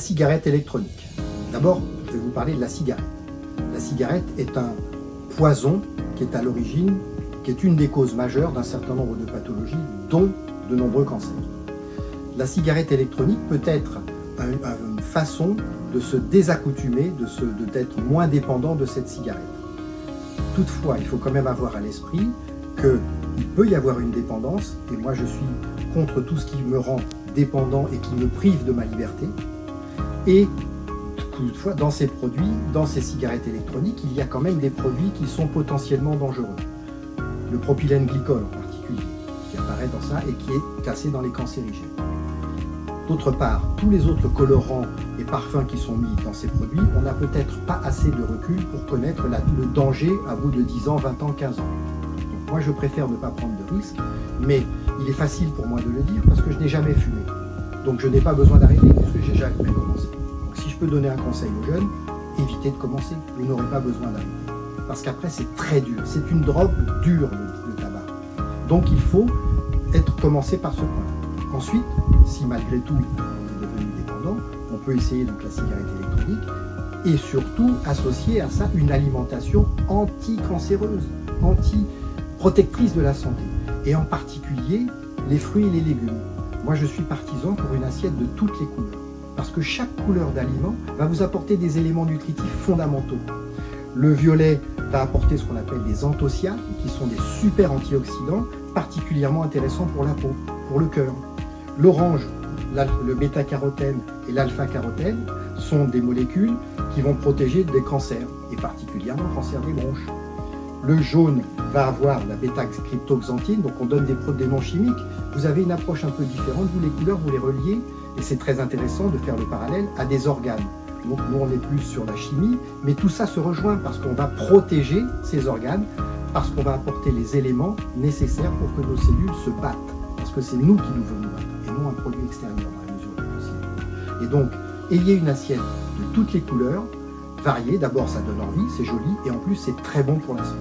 cigarette électronique. D'abord, je vais vous parler de la cigarette. La cigarette est un poison qui est à l'origine, qui est une des causes majeures d'un certain nombre de pathologies, dont de nombreux cancers. La cigarette électronique peut être une façon de se désaccoutumer, d'être moins dépendant de cette cigarette. Toutefois, il faut quand même avoir à l'esprit qu'il peut y avoir une dépendance, et moi je suis contre tout ce qui me rend dépendant et qui me prive de ma liberté. Et toutefois, dans ces produits, dans ces cigarettes électroniques, il y a quand même des produits qui sont potentiellement dangereux. Le propylène glycol en particulier, qui apparaît dans ça et qui est classé dans les cancérigènes. D'autre part, tous les autres colorants et parfums qui sont mis dans ces produits, on n'a peut-être pas assez de recul pour connaître le danger à bout de 10 ans, 20 ans, 15 ans. Donc moi, je préfère ne pas prendre de risques, mais il est facile pour moi de le dire parce que je n'ai jamais fumé. Donc je n'ai pas besoin d'arrêter puisque j'ai jamais commencé. Donc si je peux donner un conseil aux jeunes, évitez de commencer. Vous n'aurez pas besoin d'arrêter. Parce qu'après, c'est très dur. C'est une drogue dure, le tabac. Donc il faut commencer par ce point. Ensuite, si malgré tout on est devenu dépendant, on peut essayer donc la cigarette électronique et surtout associer à ça une alimentation anti-cancéreuse, anti-protectrice de la santé. Et en particulier, les fruits et les légumes. Moi, je suis partisan pour une assiette de toutes les couleurs. Parce que chaque couleur d'aliment va vous apporter des éléments nutritifs fondamentaux. Le violet va apporter ce qu'on appelle des anthocyanes, qui sont des super antioxydants, particulièrement intéressants pour la peau, pour le cœur. L'orange, le bêta-carotène et l'alpha-carotène sont des molécules qui vont protéger des cancers, et particulièrement le cancer des bronches. Le jaune va avoir la bêta-cryptoxanthine, donc on donne des noms chimiques. Vous avez une approche un peu différente, vous les couleurs, vous les reliez, et c'est très intéressant de faire le parallèle à des organes. Donc nous on est plus sur la chimie, mais tout ça se rejoint parce qu'on va protéger ces organes, parce qu'on va apporter les éléments nécessaires pour que nos cellules se battent. Parce que c'est nous qui nous voulons nous battre, et non un produit extérieur dans la mesure du possible. Et donc, ayez une assiette de toutes les couleurs, variée. D'abord, ça donne envie, c'est joli, et en plus, c'est très bon pour la santé.